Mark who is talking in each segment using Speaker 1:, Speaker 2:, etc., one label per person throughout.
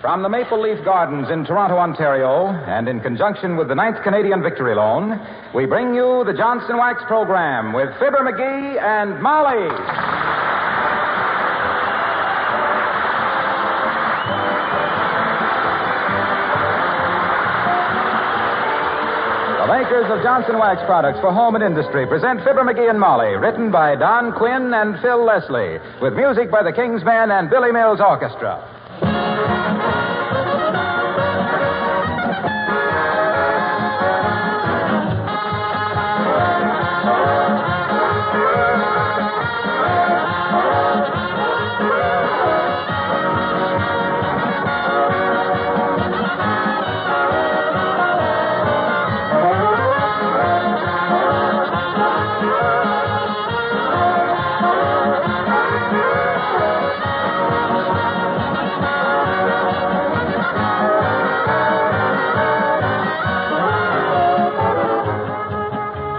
Speaker 1: From the Maple Leaf Gardens in Toronto, Ontario, and in conjunction with the 9th Canadian Victory Loan, we bring you the Johnson Wax Program with Fibber McGee and Molly. The makers of Johnson Wax products for home and industry present Fibber McGee and Molly, written by Don Quinn and Phil Leslie, with music by the King's Men and Billy Mills Orchestra.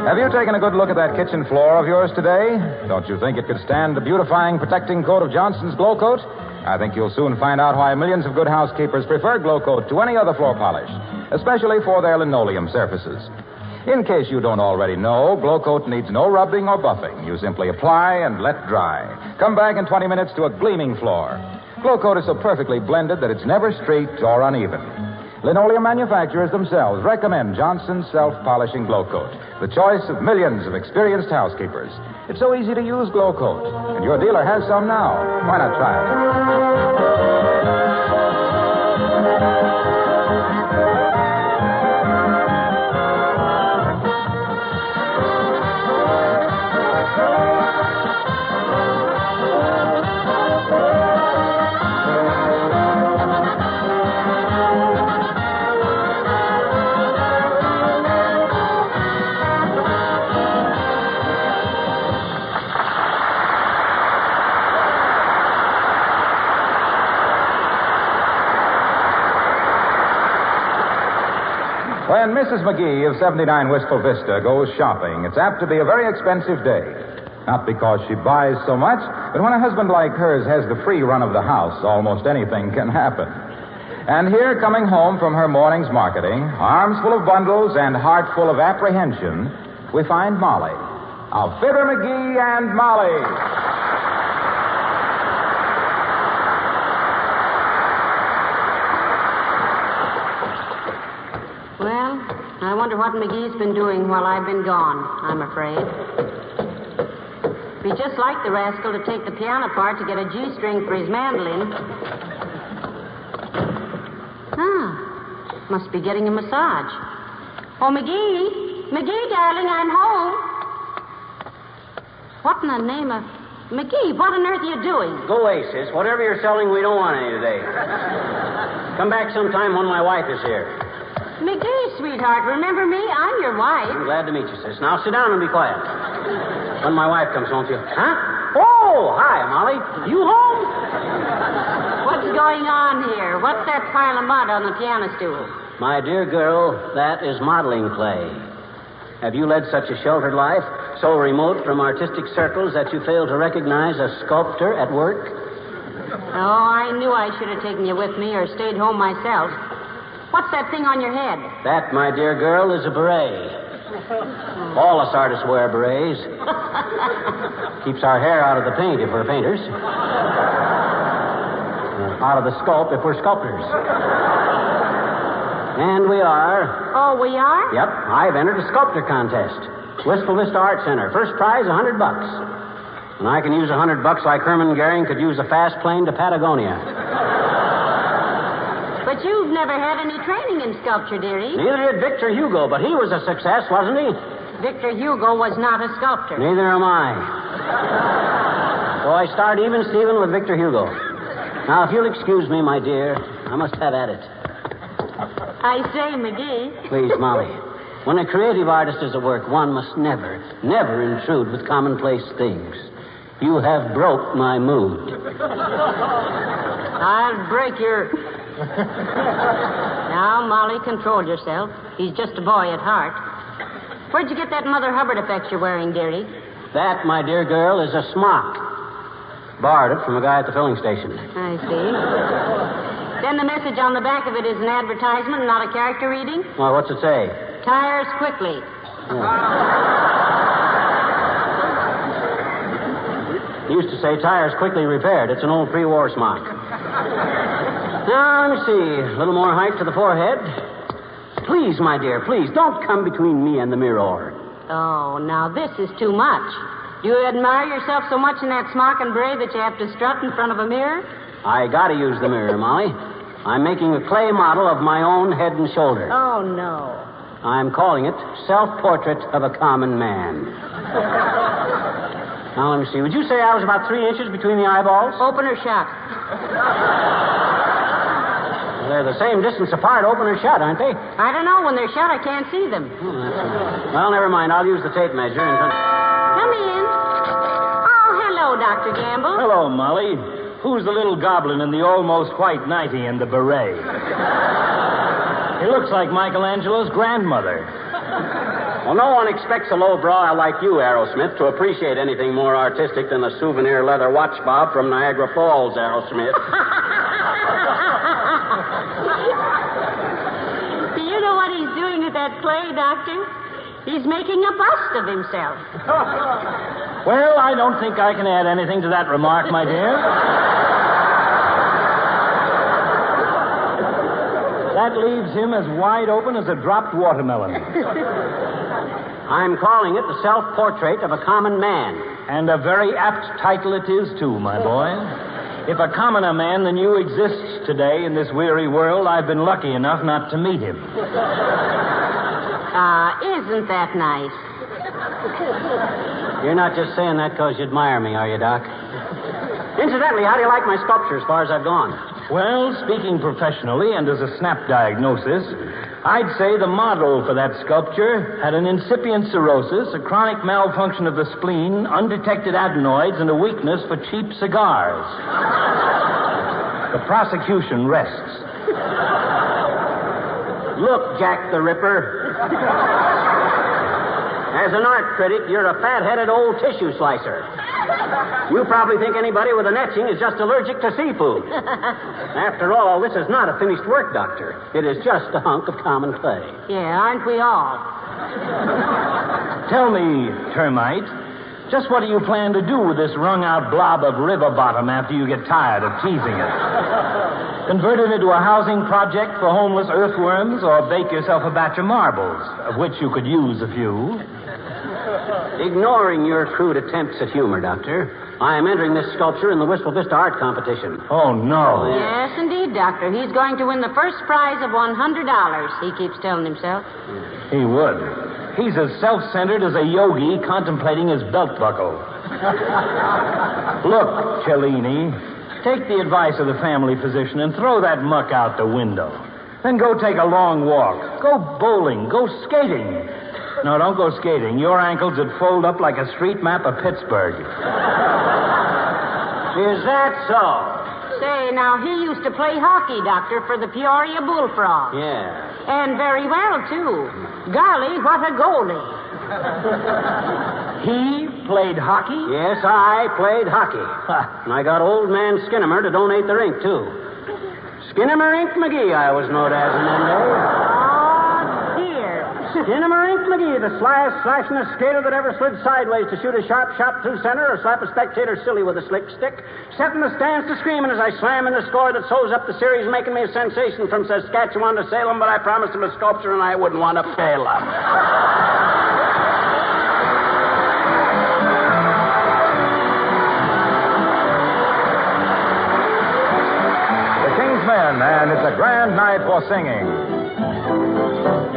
Speaker 1: Have you taken a good look at that kitchen floor of yours today? Don't you think it could stand the beautifying, protecting coat of Johnson's Glow Coat? I think you'll soon find out why millions of good housekeepers prefer Glow Coat to any other floor polish, especially for their linoleum surfaces. In case you don't already know, Glow Coat needs no rubbing or buffing. You simply apply and let dry. Come back in 20 minutes to a gleaming floor. Glow Coat is so perfectly blended that it's never streaked or uneven. Linoleum manufacturers themselves recommend Johnson's self-polishing Glow Coat, the choice of millions of experienced housekeepers. It's so easy to use Glow Coat, and your dealer has some now. Why not try it? When Mrs. McGee of 79 Wistful Vista goes shopping, it's apt to be a very expensive day. Not because she buys so much, but when a husband like hers has the free run of the house, almost anything can happen. And here, coming home from her morning's marketing, arms full of bundles and heart full of apprehension, we find Molly. Of Fibber McGee and Molly.
Speaker 2: I wonder what McGee's been doing while I've been gone, I'm afraid. Be just like the rascal to take the piano part to get a G-string for his mandolin. Must be getting a massage. Oh, McGee! McGee, darling, I'm home. What in the name of... McGee, what on earth are you doing?
Speaker 3: Go away, sis. Whatever you're selling, we don't want any today. Come back sometime when my wife is here.
Speaker 2: McGee, sweetheart, remember me? I'm your wife.
Speaker 3: I'm glad to meet you, sis. Now sit down and be quiet. When my wife comes, won't you? Huh? Oh, hi, Molly. You home?
Speaker 2: What's going on here? What's that pile of mud on the piano stool?
Speaker 3: My dear girl, that is modeling clay. Have you led such a sheltered life, so remote from artistic circles that you fail to recognize a sculptor at work?
Speaker 2: Oh, I knew I should have taken you with me or stayed home myself. What's that thing on your head?
Speaker 3: That, my dear girl, is a beret. All us artists wear berets. Keeps our hair out of the paint if we're painters. Out of the sculpt if we're sculptors. And we are.
Speaker 2: Oh, we are?
Speaker 3: Yep. I've entered a sculptor contest. Wistful Vista Art Center. First prize, $100. And I can use $100 like Herman Goering could use a fast plane to Patagonia.
Speaker 2: But you've never had any training in sculpture, dearie.
Speaker 3: Neither did Victor Hugo, but he was a success, wasn't he?
Speaker 2: Victor Hugo was not a sculptor.
Speaker 3: Neither am I. So I start even Steven with Victor Hugo. Now, if you'll excuse me, my dear, I must have at it.
Speaker 2: I say, McGee.
Speaker 3: Please, Molly. When a creative artist is at work, one must never intrude with commonplace things. You have broke my mood.
Speaker 2: I'll break your... Now, Molly, control yourself. He's just a boy at heart. Where'd you get that Mother Hubbard effect you're wearing, dearie?
Speaker 3: That, my dear girl, is a smock. Borrowed it from a guy at the filling station.
Speaker 2: I see. Then the message on the back of it is an advertisement, not a character reading.
Speaker 3: Well, what's it say?
Speaker 2: Tires quickly.
Speaker 3: Used to say tires quickly repaired. It's an old pre-war smock. Now, let me see. A little more height to the forehead. Please, my dear, please, don't come between me and the mirror.
Speaker 2: Oh, now this is too much. Do you admire yourself so much in that smock and beret that you have to strut in front of a mirror?
Speaker 3: I gotta use the mirror, Molly. I'm making a clay model of my own head and shoulder.
Speaker 2: Oh, no.
Speaker 3: I'm calling it Self-Portrait of a Common Man. Now, let me see. Would you say I was about 3 inches between the eyeballs?
Speaker 2: Open or shut?
Speaker 3: They're the same distance apart, open or shut, aren't they?
Speaker 2: I don't know. When they're shut, I can't see them.
Speaker 3: Well, never mind. I'll use the tape measure and...
Speaker 2: Come in. Oh, hello, Dr. Gamble.
Speaker 4: Hello, Molly. Who's the little goblin in the almost white nightie and the beret? He looks like Michelangelo's grandmother.
Speaker 3: Well, no one expects a lowbrow like you, Aerosmith, to appreciate anything more artistic than a souvenir leather watch fob from Niagara Falls, Aerosmith.
Speaker 2: Do you know what he's doing with that clay, Doctor? He's making a bust of himself.
Speaker 4: Well, I don't think I can add anything to that remark, my dear. That leaves him as wide open as a dropped watermelon.
Speaker 3: I'm calling it The Self-Portrait of a Common Man.
Speaker 4: And a very apt title it is, too, my boy. If a commoner man than you exists today in this weary world, I've been lucky enough not to meet him.
Speaker 2: Isn't that nice?
Speaker 3: You're not just saying that because you admire me, are you, Doc? Incidentally, how do you like my sculpture as far as I've gone?
Speaker 4: Well, speaking professionally and as a snap diagnosis, I'd say the model for that sculpture had an incipient cirrhosis, a chronic malfunction of the spleen, undetected adenoids, and a weakness for cheap cigars. The prosecution rests.
Speaker 3: Look, Jack the Ripper. As an art critic, you're a fat-headed old tissue slicer. You probably think anybody with an etching is just allergic to seafood. After all, this is not a finished work, Doctor. It is just a hunk of common clay.
Speaker 2: Yeah, aren't we all?
Speaker 4: Tell me, termite, just what do you plan to do with this wrung-out blob of river bottom after you get tired of teasing it? Convert it into a housing project for homeless earthworms, or bake yourself a batch of marbles, of which you could use a few?
Speaker 3: Ignoring your crude attempts at humor, Doctor, I am entering this sculpture in the Wistful Vista art competition.
Speaker 4: Oh, no.
Speaker 2: Yes, indeed, Doctor. He's going to win the first prize of $100, he keeps telling himself.
Speaker 4: He would. He's as self-centered as a yogi contemplating his belt buckle. Look, Cellini, take the advice of the family physician and throw that muck out the window. Then go take a long walk. Go bowling. Go skating. No, don't go skating. Your ankles would fold up like a street map of Pittsburgh.
Speaker 3: Is that so?
Speaker 2: Say, now, he used to play hockey, Doctor, for the Peoria Bullfrogs.
Speaker 3: Yeah.
Speaker 2: And very well, too. Golly, what a goalie.
Speaker 4: He played hockey?
Speaker 3: Yes, I played hockey. And I got old man Skinnamer to donate the rink, too. Skinnamer Ink McGee, I was known as in them days.
Speaker 2: Oh, dear.
Speaker 3: Skinnamer Ink McGee, the slyest slashingest skater that ever slid sideways to shoot a sharp shot through center or slap a spectator silly with a slick stick. Set in the stands to screaming as I slam in the score that sews up the series, making me a sensation from Saskatchewan to Salem, but I promised him a sculpture and I wouldn't want to fail him.
Speaker 1: And it's a grand night for singing.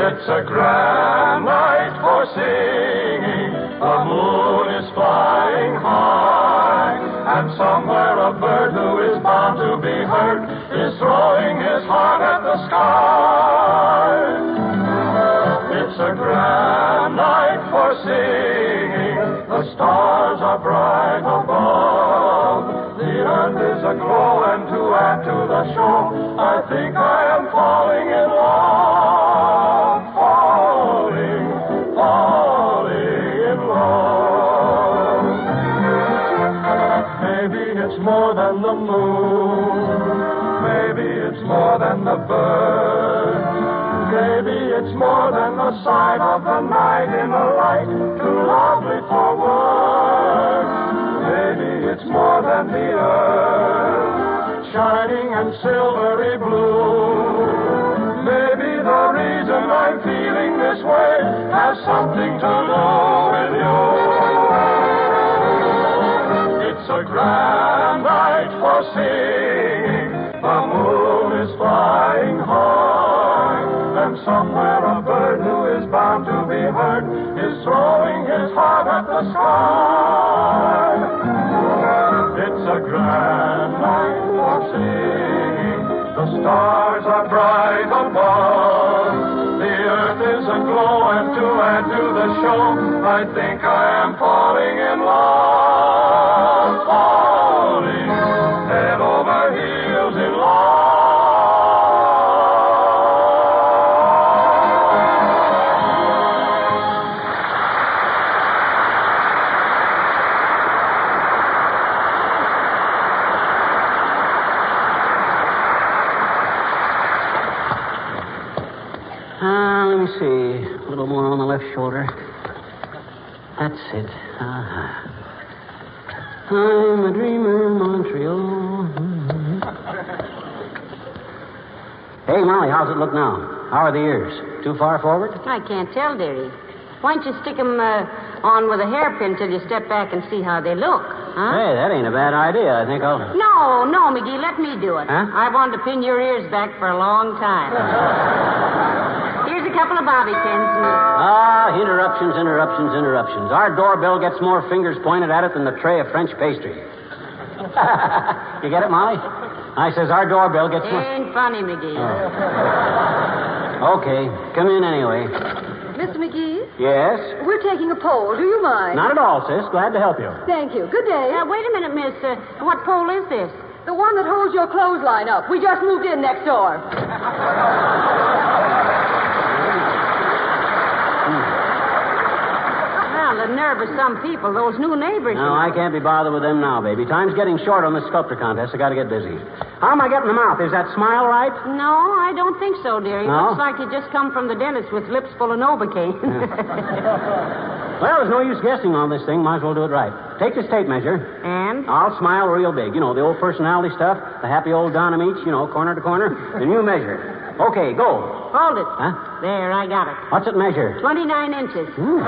Speaker 5: It's a grand night for singing. The moon is flying high, and somewhere a bird who is bound to be heard is throwing his heart at the sky. It's a grand night for singing. The stars are bright above. The earth is aglow, and to add to the show, I think I am falling in love. Falling in love. Maybe it's more than the moon. Maybe it's more than the bird. Maybe it's more than the sight of the night in the light, too lovely for words. Maybe it's more than the earth, shining and silvery blue. Maybe the reason I'm feeling this way has something to do with you. It's a grand night for singing. The moon is flying high, and somewhere a bird who is bound to be heard is throwing his heart at the sky. It's a grand night for singing. The stars are bright above. The earth is aglow, and to add to the show, I think I am falling in love. Falling head over heels in love.
Speaker 3: Let me see. A little more on the left shoulder. That's it. I'm a dreamer in Montreal. Hey, Molly, how's it look now? How are the ears? Too far forward?
Speaker 2: I can't tell, dearie. Why don't you stick 'em on with a hairpin till you step back and see how they look, huh?
Speaker 3: Hey, that ain't a bad idea. I think I'll...
Speaker 2: No, McGee, let me do it.
Speaker 3: Huh?
Speaker 2: I wanted to pin your ears back for a long time. Here's a couple of bobby pins.
Speaker 3: Interruptions. Our doorbell gets more fingers pointed at it than the tray of French pastry. You get it, Molly? I says our doorbell gets more...
Speaker 2: Ain't funny, McGee.
Speaker 3: Oh. Okay, come in anyway.
Speaker 6: Mr. McGee?
Speaker 3: Yes?
Speaker 6: We're taking a poll. Do you mind?
Speaker 3: Not at all, sis. Glad to help you.
Speaker 6: Thank you. Good day.
Speaker 2: Wait a minute, miss. What pole is this?
Speaker 6: The one that holds your clothesline up. We just moved in next door.
Speaker 2: Well, the nerve of some people, those new neighbors.
Speaker 3: No, I can't be bothered with them now, baby. Time's getting short on the sculptor contest. I gotta get busy. How am I getting the mouth? Is that smile right?
Speaker 2: No, I don't think so, dearie.
Speaker 3: No?
Speaker 2: Looks like you just come from the dentist with lips full of Novocaine.
Speaker 3: Well, there's no use guessing on this thing. Might as well do it right. Take this tape measure.
Speaker 2: And?
Speaker 3: I'll smile real big. You know, the old personality stuff. The happy old Donna Meach, corner to corner. And you measure. Okay, go.
Speaker 2: Hold it.
Speaker 3: Huh?
Speaker 2: There, I got it.
Speaker 3: What's it measure?
Speaker 2: 29 inches.
Speaker 3: Ooh.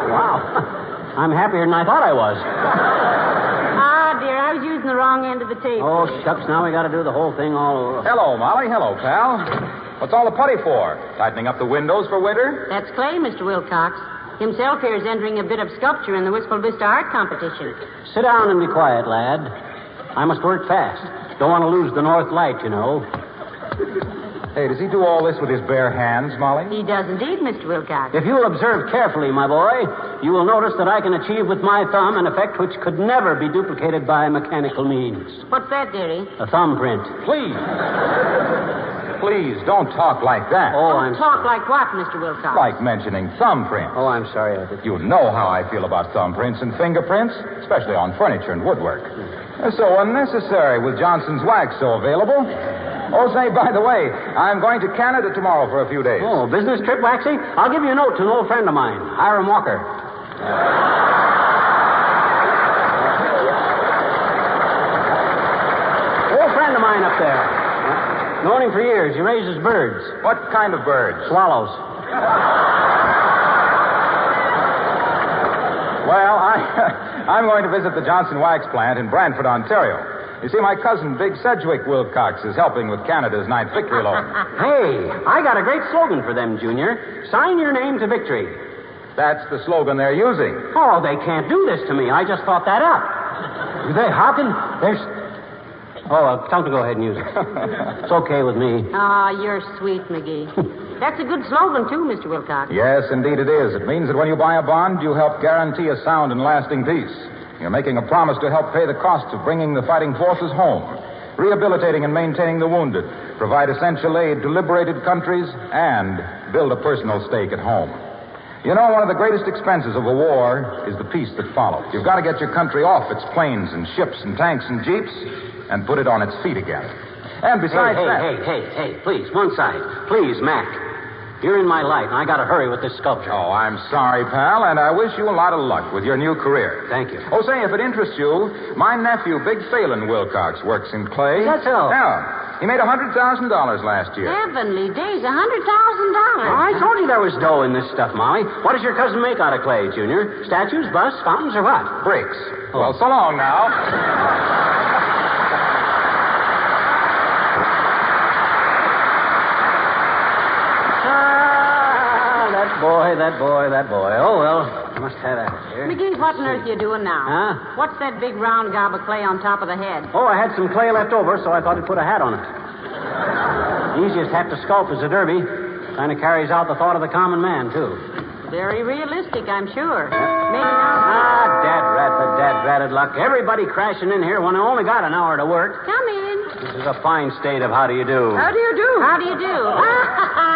Speaker 3: Wow. I'm happier than I thought I was.
Speaker 2: Dear, I was using the wrong end of the tape.
Speaker 3: Oh, shucks, now we got to do the whole thing all over.
Speaker 1: Hello, Molly. Hello, pal. What's all the putty for? Tightening up the windows for winter?
Speaker 2: That's Clay, Mr. Wilcox. Himself here is entering a bit of sculpture in the Wistful Vista art competition.
Speaker 3: Sit down and be quiet, lad. I must work fast. Don't want to lose the north light, you know.
Speaker 1: Hey, does he do all this with his bare hands, Molly?
Speaker 2: He does indeed, Mr. Wilcox.
Speaker 3: If you'll observe carefully, my boy, you will notice that I can achieve with my thumb an effect which could never be duplicated by mechanical means.
Speaker 2: What's that, dearie?
Speaker 3: A thumbprint.
Speaker 1: Please. Please, don't talk like that.
Speaker 3: Oh, I'm
Speaker 2: Talk like what, Mr. Wilcox?
Speaker 1: Like mentioning thumbprints.
Speaker 3: Oh, I'm sorry, Arthur.
Speaker 1: You know how I feel about thumbprints and fingerprints, especially on furniture and woodwork. They're so unnecessary with Johnson's wax so available. Oh, say, by the way, I'm going to Canada tomorrow for a few days.
Speaker 3: Oh, business trip, Waxy? I'll give you a note to an old friend of mine, Hiram Walker. Old friend of mine up there. Known him for years. He raises birds.
Speaker 1: What kind of birds?
Speaker 3: Swallows.
Speaker 1: Well, I'm going to visit the Johnson Wax plant in Brantford, Ontario. You see, my cousin, Big Sedgwick Wilcox, is helping with Canada's Ninth Victory Loan.
Speaker 3: Hey, I got a great slogan for them, Junior. Sign your name to victory.
Speaker 1: That's the slogan they're using.
Speaker 3: Oh, they can't do this to me. I just thought that up. How can... There's... Oh, tell them to go ahead and use it. It's okay with me.
Speaker 2: You're sweet, McGee. That's a good slogan, too, Mr. Wilcox.
Speaker 1: Yes, indeed it is. It means that when you buy a bond, you help guarantee a sound and lasting peace. You're making a promise to help pay the costs of bringing the fighting forces home, rehabilitating and maintaining the wounded, provide essential aid to liberated countries, and build a personal stake at home. You know, one of the greatest expenses of a war is the peace that follows. You've got to get your country off its planes and ships and tanks and jeeps and put it on its feet again. And besides
Speaker 3: Hey, please, one side. Please, Mac. You're in my light, and I gotta hurry with this sculpture.
Speaker 1: Oh, I'm sorry, pal, and I wish you a lot of luck with your new career.
Speaker 3: Thank you.
Speaker 1: Oh, say, if it interests you, my nephew, Big Phelan Wilcox, works in clay.
Speaker 3: That's all.
Speaker 1: Yeah. He made $100,000 last year.
Speaker 2: Heavenly days, $100,000.
Speaker 3: I told you there was dough in this stuff, Molly. What does your cousin make out of clay, Junior? Statues, busts, fountains, or what?
Speaker 1: Bricks. Well, so long now.
Speaker 3: That boy. Oh, well, I must have that here.
Speaker 2: McGee, what on earth are you doing now?
Speaker 3: Huh?
Speaker 2: What's that big round gob of clay on top of the head?
Speaker 3: Oh, I had some clay left over, so I thought I'd put a hat on it. The easiest hat to sculpt is a derby. Kind of carries out the thought of the common man, too.
Speaker 2: Very realistic, I'm sure. Maybe now.
Speaker 3: Dad-ratted luck. Everybody crashing in here when I only got an hour to work.
Speaker 2: Come in.
Speaker 3: This is a fine state of how do you do.
Speaker 6: How do you do?
Speaker 2: How do you do?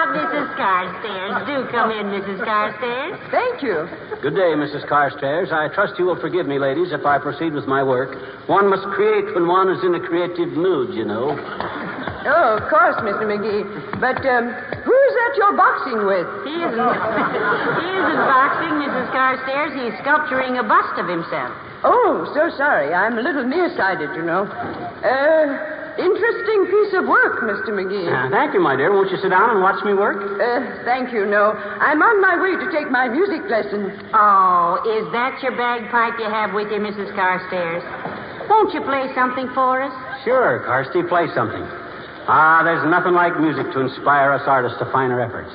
Speaker 2: Mrs. Carstairs. Do come in, Mrs. Carstairs.
Speaker 6: Thank you.
Speaker 3: Good day, Mrs. Carstairs. I trust you will forgive me, ladies, if I proceed with my work. One must create when one is in a creative mood, you know.
Speaker 6: Oh, of course, Mr. McGee. But who is that you're boxing with?
Speaker 2: He isn't boxing, Mrs. Carstairs. He's sculpturing a bust of himself.
Speaker 6: Oh, so sorry. I'm a little nearsighted, you know. Interesting piece of work, Mr. McGee.
Speaker 3: Thank you, my dear. Won't you sit down and watch me work?
Speaker 6: Thank you, no. I'm on my way to take my music lesson.
Speaker 2: Oh, is that your bagpipe you have with you, Mrs. Carstairs? Won't you play something for us?
Speaker 3: Sure, Carsty, play something. There's nothing like music to inspire us artists to finer efforts.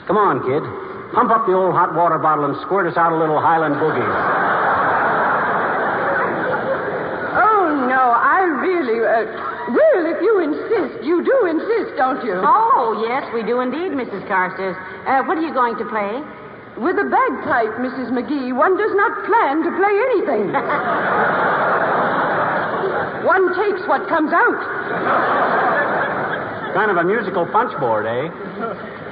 Speaker 3: Come on, kid. Pump up the old hot water bottle and squirt us out a little Highland boogie.
Speaker 6: Oh, no, I really... well, if you insist, you do insist, don't you?
Speaker 2: Oh, yes, we do indeed, Mrs. Carstairs. What are you going to play?
Speaker 6: With a bagpipe, Mrs. McGee, one does not plan to play anything. One takes what comes out.
Speaker 3: Kind of a musical punch board, eh?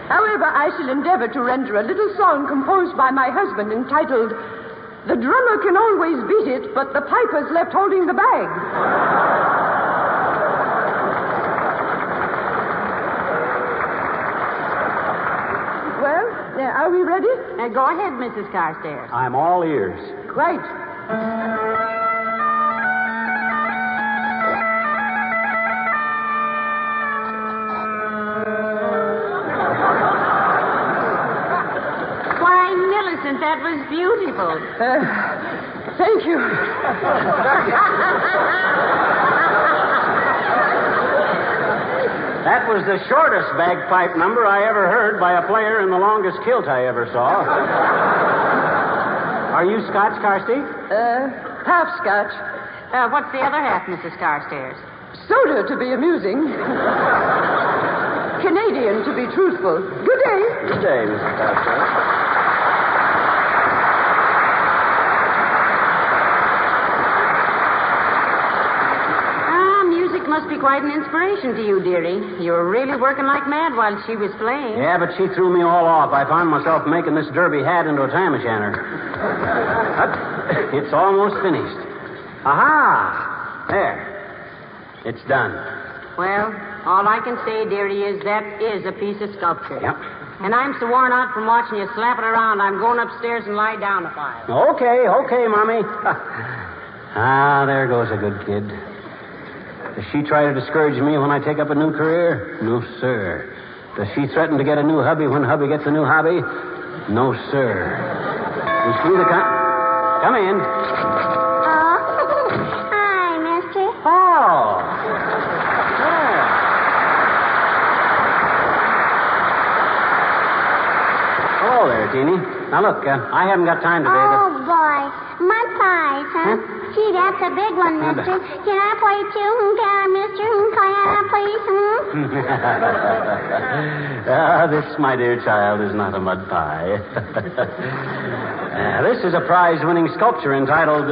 Speaker 6: However, I shall endeavor to render a little song composed by my husband entitled, The Drummer Can Always Beat It, But the Piper's Left Holding the Bag. Well, are we ready?
Speaker 2: Go ahead, Mrs. Carstairs.
Speaker 3: I'm all ears.
Speaker 6: Quite.
Speaker 2: That was beautiful.
Speaker 6: Thank you.
Speaker 3: That was the shortest bagpipe number I ever heard by a player in the longest kilt I ever saw. Are you Scotch, Carsty?
Speaker 6: Half Scotch.
Speaker 2: What's the other half, Mrs. Carstairs?
Speaker 6: Soda, to be amusing. Canadian, to be truthful. Good day.
Speaker 3: Good day, Mrs. Carstairs.
Speaker 2: Must be quite an inspiration to you, dearie. You were really working like mad while she was playing.
Speaker 3: Yeah, but she threw me all off. I found myself making this derby hat into a tam o' shanter. It's almost finished. Aha! There. It's done.
Speaker 2: Well, all I can say, dearie, is that is a piece of sculpture.
Speaker 3: Yep.
Speaker 2: And I'm so worn out from watching you slap it around, I'm going upstairs and lie down a while.
Speaker 3: Okay, Mommy. There goes a good kid. Does she try to discourage me when I take up a new career? No, sir. Does she threaten to get a new hubby when hubby gets a new hobby? No, sir. You see the Come in.
Speaker 7: Oh. Hi, mister.
Speaker 3: Oh. Yeah. Hello there, Teeny. Now, look, I haven't got time today.
Speaker 7: Oh, boy. Mud pies, huh? Gee, that's a big one, mister. Can I play too? Can I, mister? Can I, please?
Speaker 3: This, my dear child, is not a mud pie. This is a prize-winning sculpture entitled,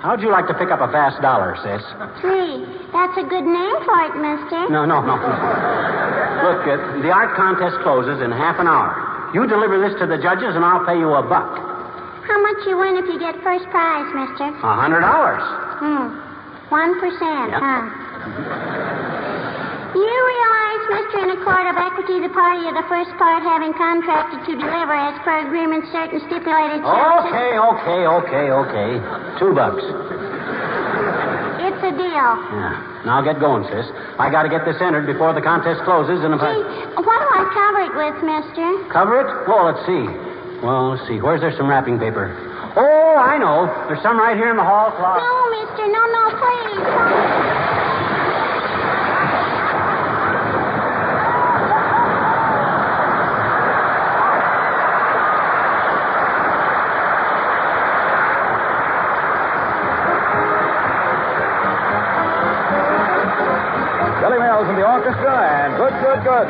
Speaker 3: How'd you like to pick up a fast dollar, sis?
Speaker 7: Gee, that's a good name for it, mister.
Speaker 3: No. Look, the art contest closes in half an hour. You deliver this to the judges, and I'll pay you $1.
Speaker 7: How much you win if you get first prize, mister?
Speaker 3: $100.
Speaker 7: 1%,
Speaker 3: Yep.
Speaker 7: huh? You realize, Mr. In a court of equity, the party of the first part having contracted to deliver as per agreement certain stipulated charges.
Speaker 3: Okay. $2.
Speaker 7: It's a deal.
Speaker 3: Yeah. Now get going, sis. I got to get this entered before the contest closes, and if
Speaker 7: Gee, what do I cover it with, mister?
Speaker 3: Cover it? Oh, let's see. Where's there some wrapping paper? Oh, I know. There's some right here in the hall closet.
Speaker 7: No, mister. No, please.
Speaker 1: Billy Mills in the orchestra, and good.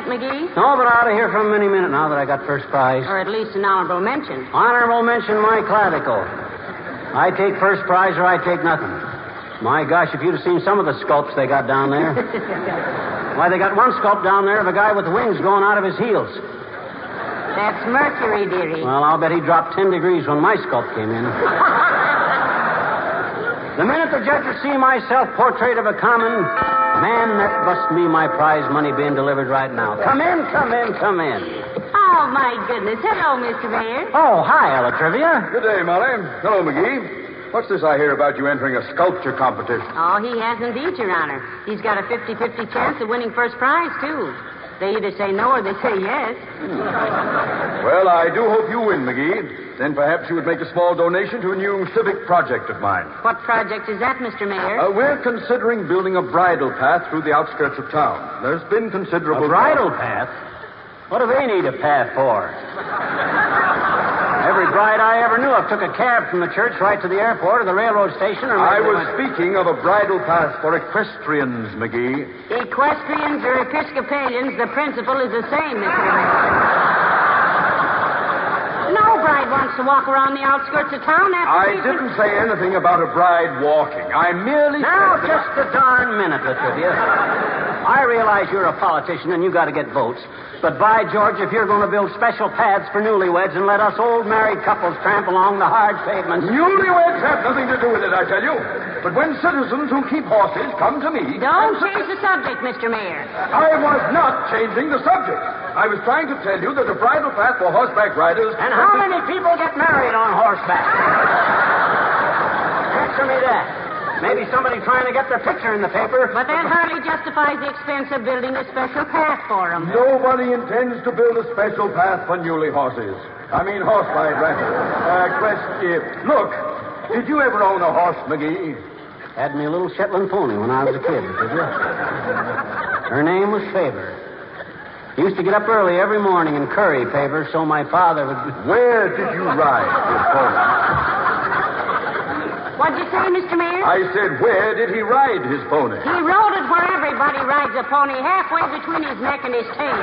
Speaker 2: McGee?
Speaker 3: No, but I ought to hear from him any minute now that I got first prize.
Speaker 2: Or at least an honorable mention.
Speaker 3: Honorable mention, my clavicle. I take first prize or I take nothing. My gosh, if you'd have seen some of the sculpts they got down there. Why, they got one sculpt down there of a guy with wings going out of his heels.
Speaker 2: That's Mercury, dearie.
Speaker 3: Well, I'll bet he dropped 10 degrees when my sculpt came in. The minute the judges see my self-portrait of a common man, that must be my prize money being delivered right now. Come in.
Speaker 2: Oh, my goodness. Hello, Mr. Mayor.
Speaker 3: Oh, hi, Ella Trivia.
Speaker 8: Good day, Molly. Hello, McGee. What's this I hear about you entering a sculpture competition?
Speaker 2: Oh, he has indeed, Your Honor. He's got a 50-50 chance of winning first prize, too. They either say no or they say yes.
Speaker 8: Well, I do hope you win, McGee. Then perhaps you would make a small donation to a new civic project of mine.
Speaker 2: What project is that, Mr. Mayor?
Speaker 8: We're considering building a bridle path through the outskirts of town. There's been considerable...
Speaker 3: A bridle path? What do they need a path for? Every bride I ever knew of took a cab from the church right to the airport or the railroad station. Or
Speaker 8: I was speaking of a bridle path for equestrians, McGee.
Speaker 2: Equestrians or Episcopalians, the principle is the same, Mr. Mayor. No bride wants to walk around the outskirts of town after...
Speaker 8: I didn't say anything about a bride walking. I merely
Speaker 3: Now,
Speaker 8: said...
Speaker 3: just a darn minute, Latrivia. I realize you're a politician and you got to get votes. But by George, if you're going to build special paths for newlyweds and let us old married couples tramp along the hard pavements...
Speaker 8: Newlyweds have nothing to do with it, I tell you. But when citizens who keep horses come to me...
Speaker 2: Don't change the subject, Mr. Mayor.
Speaker 8: I was not changing the subject. I was trying to tell you that a bridle path for horseback riders...
Speaker 3: And how many people get married on horseback? Answer me that. Maybe somebody trying to get their picture in the paper.
Speaker 2: But that hardly justifies the expense of building a special path for them.
Speaker 8: Nobody intends to build a special path for newly horses. I mean horse-ride rather. Look, did you ever own a horse, McGee?
Speaker 3: Had me a little Shetland pony when I was a kid, did you? Her name was Fibber. He used to get up early every morning and curry papers so my father would...
Speaker 8: Where did you ride this pony?
Speaker 2: What'd you say, Mr. Mayor?
Speaker 8: I said, where did he ride his pony?
Speaker 2: He rode it where everybody rides a pony, halfway between his neck and his tail.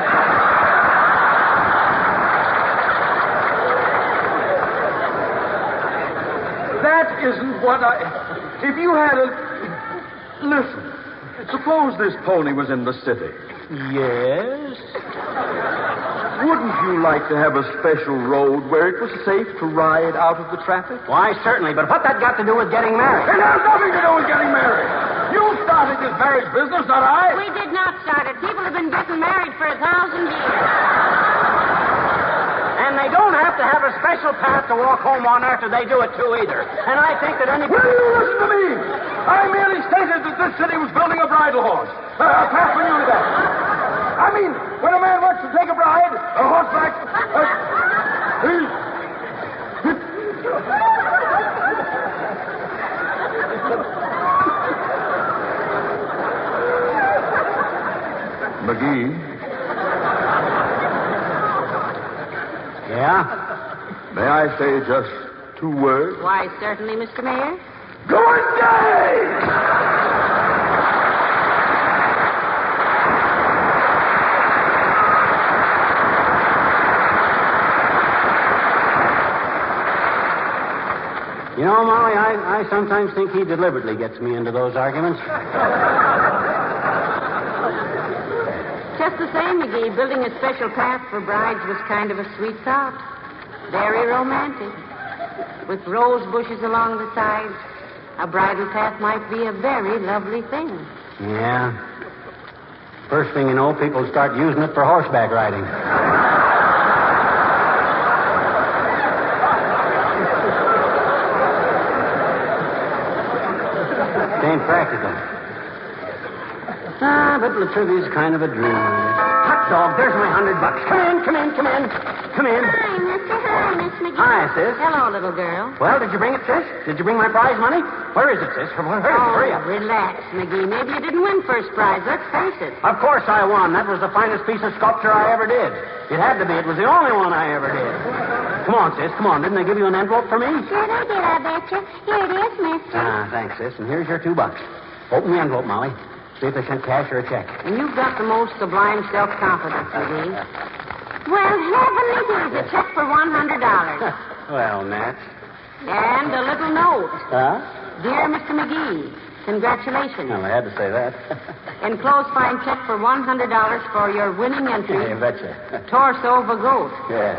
Speaker 8: That isn't what I... If you had a... Listen, suppose this pony was in the city.
Speaker 3: Yes?
Speaker 8: Wouldn't you like to have a special road where it was safe to ride out of the traffic?
Speaker 3: Why, certainly, but what that got to do with getting married?
Speaker 8: It has nothing to do with getting married. You started this marriage business, not I.
Speaker 2: We did not start it. People have been getting married for 1,000 years.
Speaker 3: And they don't have to have a special path to walk home on after they do it, too, either. And I think that any...
Speaker 8: Will you listen to me? I merely stated that this city was building a bridal horse. Pass me on that. I mean, when a man wants to take a bride, a horseback... McGee?
Speaker 3: Yeah?
Speaker 8: May I say just 2 words?
Speaker 2: Why, certainly, Mr. Mayor.
Speaker 8: Good day!
Speaker 3: You know, Molly, I sometimes think he deliberately gets me into those arguments.
Speaker 2: Just the same, McGee, building a special path for brides was kind of a sweet thought. Very romantic. With rose bushes along the sides, a bridal path might be a very lovely thing.
Speaker 3: Yeah. First thing you know, people start using it for horseback riding. It ain't practical. But La Trivia's kind of a dream. Hot dog, there's my $100. Come in.
Speaker 7: Hi, Mister. Hi, Miss McGee.
Speaker 3: Hi, sis.
Speaker 2: Hello, little girl.
Speaker 3: Well, did you bring it, sis? Did you bring my prize money? Where is it, sis? Hurry up.
Speaker 2: Relax, McGee. Maybe you didn't win first prize. Let's face it.
Speaker 3: Of course I won. That was the finest piece of sculpture I ever did. It had to be. It was the only one I ever did. Come on, sis. Come on. Didn't they give you an envelope for me?
Speaker 7: Sure they did, I betcha. Here it is, mister.
Speaker 3: Thanks, sis. And here's your $2. Open the envelope, Molly. See if they sent cash or a check.
Speaker 2: And you've got the most sublime self-confidence, McGee.
Speaker 7: Well, heavenly days, a check for $100.
Speaker 3: Well, Nat.
Speaker 2: And a little note.
Speaker 3: Huh?
Speaker 2: Dear Mr. McGee, congratulations.
Speaker 3: Well, I had to say that.
Speaker 2: Enclosed fine check for $100 for your winning entry.
Speaker 3: You betcha.
Speaker 2: Torso of a goat.
Speaker 3: Yeah.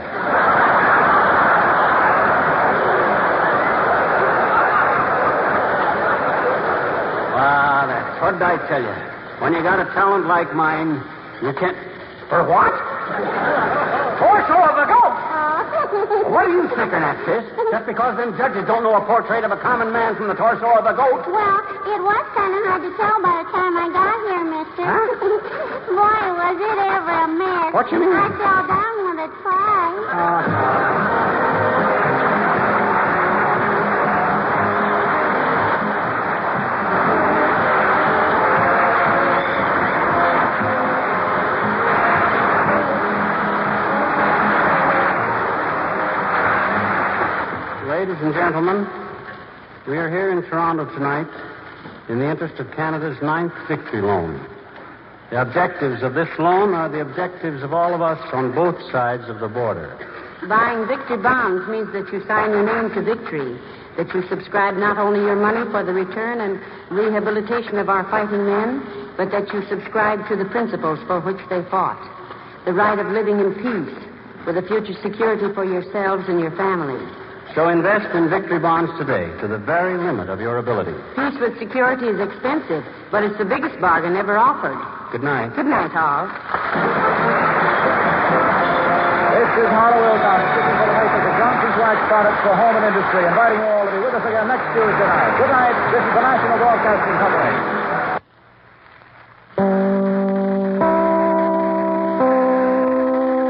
Speaker 3: What did I tell you? When you got a talent like mine, you can't... For what? Torso of a goat! What are you thinking at, sis? Just because them judges don't know a portrait of a common man from the torso of a goat?
Speaker 7: Well, it was kind of hard to tell by the time I got here, mister.
Speaker 3: Huh?
Speaker 7: Boy, was it ever a mess.
Speaker 3: What you mean?
Speaker 7: I fell down with it twice.
Speaker 3: Ladies and gentlemen, we are here in Toronto tonight in the interest of Canada's 9th victory loan. The objectives of this loan are the objectives of all of us on both sides of the border.
Speaker 2: Buying victory bonds means that you sign your name to victory, that you subscribe not only your money for the return and rehabilitation of our fighting men, but that you subscribe to the principles for which they fought. The right of living in peace, with a future security for yourselves and your families.
Speaker 3: So invest in victory bonds today to the very limit of your ability.
Speaker 2: Peace with security is expensive, but it's the biggest bargain ever offered.
Speaker 3: Good night.
Speaker 2: Good night, Hall.
Speaker 1: This is Harlow Wilcox, speaking for the makers of Johnson's Wax products for home and industry, inviting you all to be with us again next Tuesday night. Good night. This is the National Broadcasting Company.